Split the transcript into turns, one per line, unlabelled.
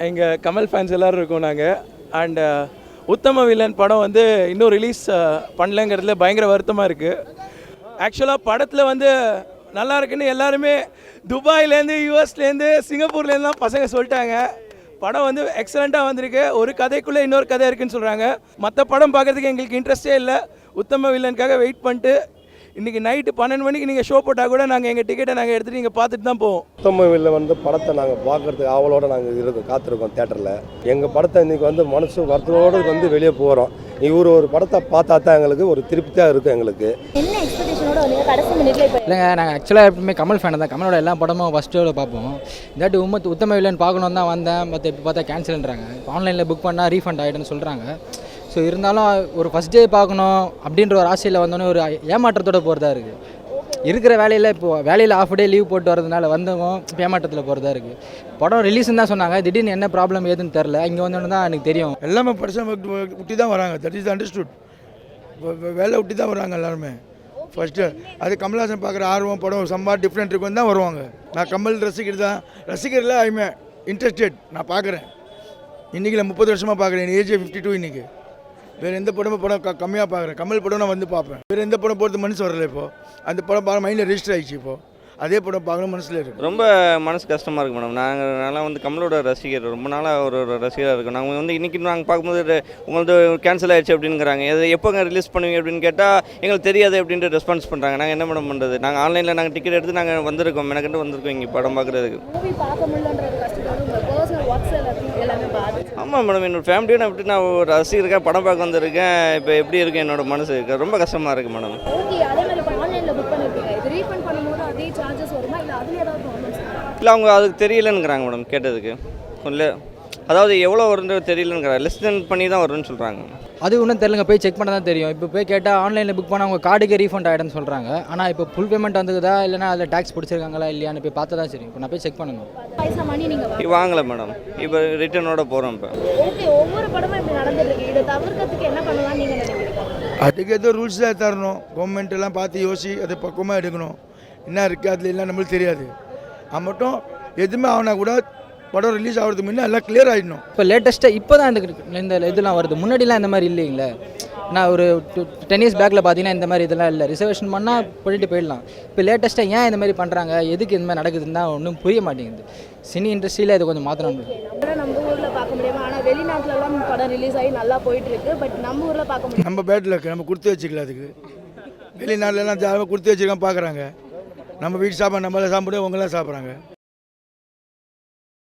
எங்கள் கமல் ஃபேன்ஸ் எல்லோரும் இருக்கோம் நாங்கள். அண்டு உத்தம வில்லன் படம் வந்து இன்னும் ரிலீஸ் பண்ணலங்கிறதுல பயங்கர வருத்தமாக இருக்குது. ஆக்சுவலாக படத்தில் வந்து நல்லா இருக்குன்னு எல்லாருமே துபாயிலேருந்து யூஎஸ்லேருந்து சிங்கப்பூர்லேருந்துலாம் பசங்க சொல்லிட்டாங்க. படம் வந்து எக்ஸலண்ட்டாக வந்திருக்கு. ஒரு கதைக்குள்ளே இன்னொரு கதை இருக்குதுன்னு சொல்கிறாங்க. மற்ற படம் பார்க்குறதுக்கு எங்களுக்கு இன்ட்ரெஸ்டே இல்லை. உத்தம வில்லனுக்காக வெயிட் பண்ணிட்டு இன்றைக்கி நைட்டு 12 மணிக்கு நீங்கள் ஷோ போட்டால் கூட நாங்கள் எங்கள் டிக்கெட்டை நாங்கள் எடுத்துகிட்டு இங்கே பார்த்துட்டு தான் போவோம்.
உத்தம வில்லன் வந்து படத்தை நாங்கள் பார்க்குறதுக்கு ஆவலோடு நாங்கள் காத்திருக்கோம் தேட்டரில். எங்கள் படத்தை இன்றைக்கி வந்து மனசு வருத்தோடு வந்து வெளியே போகிறோம். இவர் ஒரு படத்தை பார்த்தா தான் எங்களுக்கு ஒரு திருப்தியாக இருக்கும். எங்களுக்கு
இல்லைங்க, நாங்கள் ஆக்சுவலாக எப்பவுமே கமல் ஃபேன் தான். கமலோட எல்லா படமும் ஃபஸ்ட்டோட பார்ப்போம். இதாட்டி உத்தம வில்லன் பார்க்கணும் தான் வந்தேன். மற்ற இப்போ பார்த்தா கேன்சல்ன்றாங்க. இப்போ ஆன்லைனில் புக் பண்ணால் ரீஃபண்ட் ஆகிடுன்னு சொல்கிறாங்க. ஸோ இருந்தாலும் ஒரு ஃபஸ்ட் டே பார்க்கணும் அப்படின்ற ஒரு ஆசையில் வந்தோன்னே ஒரு ஏமாற்றத்தோடு போகிறதா இருக்குது. இருக்கிற வேலையில் இப்போது வேலையில் ஆஃப் டே லீவ் போட்டு வரதுனால வந்தவங்க இப்போ ஏமாற்றத்தில் போகிறதா இருக்குது. படம் ரிலீஸ்ன்னு தான் சொன்னாங்க. திடீர்னு என்ன ப்ராப்ளம் ஏதுன்னு தெரில. இங்கே வந்தோன்னு தான் எனக்கு தெரியும்.
எல்லாமே படித்த விட்டி தான் வராங்க. That is understood. வேலை விட்டி தான் வராங்க எல்லாருமே. ஃபஸ்ட்டு அது கமல்ஹாசன் பார்க்குற ஆர்வம் படம் சம்பா டிஃப்ரெண்ட் இருக்குன்னு தான் வருவாங்க. நான் கமல் ரசிகரில் ஐமே இன்ட்ரெஸ்டட். நான் பார்க்குறேன். இன்றைக்கி நான் 30 வருஷமாக பார்க்குறேன். ஏஜ் 52. இன்றைக்கி வேறு எந்த படம் கம்மியாக பார்க்குறேன். கமல் படம் நான் வந்து பார்ப்பேன். வேறு எந்த படம் போகிறது மனசு வரல. இப்போது அந்த படம் பார்க்க மைண்டில் ரெஜிஸ்டர் ஆகிடுச்சு. இப்போது அதே படம் பார்க்கணும் மனசில் இருக்குது.
ரொம்ப மனசு கஷ்டமாக இருக்குது மேடம். நாங்கள் வந்து கமலோட ரசிகர், ரொம்ப நாளாக ஒரு ரசிகராக இருக்கும். நாங்கள் வந்து இன்றைக்கி நாங்கள் பார்க்கும்போது உங்களுக்கு கேன்சல் ஆகிடுச்சு அப்படிங்கிறாங்க. எது எப்போங்க ரிலீஸ் பண்ணுவீங்க அப்படின்னு கேட்டால் எங்களுக்கு தெரியாது அப்படின்ட்டு ரெஸ்பான்ஸ் பண்ணுறாங்க. நாங்கள் என்ன மேடம் பண்ணுறது? நாங்கள் ஆன்லைனில் நாங்கள் டிக்கெட் எடுத்து நாங்கள் வந்திருக்கோம். மெனக்கட்டு வந்திருக்கோம் இங்கே படம் பார்க்குறதுக்கு. ஆமாம் மேடம், என்னோடய ஃபேமிலியோட அப்படி நான் ஒரு ரசிகருக்காக படம் பார்க்க வந்திருக்கேன். இப்போ எப்படி இருக்குது என்னோட மனசு? ரொம்ப கஷ்டமாக இருக்குது மேடம். இல்லை அவங்க அதுக்கு தெரியலனுங்கிறாங்க மேடம். கேட்டதுக்கு கொஞ்சம் அதாவது எவ்வளோ வரும்னு தெரியலங்கிறாங்க. லெஸ் தென் பண்ணி தான் வரும்னு சொல்கிறாங்க.
அது ஒன்றும் தெரியலங்க. போய் செக் பண்ண தான் தெரியும். இப்போ போய் கேட்டால் ஆன்லைனில் புக் பண்ணால் அவங்க கார்டுக்கே ரீஃபண்ட் ஆகிடுன்னு சொல்கிறாங்க. ஆனால் இப்போ ஃபுல் பேமெண்ட் வந்துக்குதா இல்லைனா அதில் டேக்ஸ் பிடிச்சிருக்காங்களா இல்லையான்னு போய் பார்த்தா தான் சரி. இப்போ நான் போய் செக் பண்ணணும்.
வாங்கலை மேடம். இப்போ ரிட்டர்னோட போகிறோம். இப்போ
அதுக்கு ஏதோ ரூல்ஸ் தான் தரணும். கவர்மெண்ட் எல்லாம் பார்த்து யோசி அதை பக்குவமாக எடுக்கணும். என்ன இருக்குது அதில் எல்லாம் நம்மளுக்கு தெரியாது. அது மட்டும் எதுவுமே ஆகுனா கூட படம் ரிலீஸ் ஆகிறதுக்கு முன்னே எல்லாம் கிளியர் ஆகிடணும்.
இப்போ லேட்டஸ்ட்டாக இப்போ தான் இந்த இதெல்லாம் வருது. முன்னாடிலாம் இந்த மாதிரி இல்லைங்களே. நான் ஒரு 10 years பேக்கில் பார்த்தீங்கன்னா இந்த மாதிரி இதெல்லாம் இல்லை. ரிசர்வேஷன் பண்ணால் போயிடலாம். இப்போ லேட்டஸ்ட்டாக ஏன் இந்த மாதிரி பண்ணுறாங்க, எதுக்கு இந்த மாதிரி நடக்குதுன்னு தான் ஒன்றும் புரிய மாட்டேங்குது. சினி இண்டஸ்ட்ரியில் இது கொஞ்சம் மாற்றணும்.
நம்ம ஊரில் பார்க்க முடியுமா? ஆனால் வெளிநாட்டிலலாம் படம் ரிலீஸ் ஆகி நல்லா போயிட்டு இருக்கு. பட் நம்ம ஊரில் பார்க்க முடியும்.
நம்ம பேட்டில் இருக்குது. நம்ம கொடுத்து வச்சுக்கலாம். அதுக்கு வெளிநாட்டிலலாம் ஜாலியாக கொடுத்து வச்சுருக்கான் பார்க்குறாங்க. நம்ம வீட்டு சாப்பாடு நம்மளாம் சாப்பிட உங்களாம் சாப்பிட்றாங்க.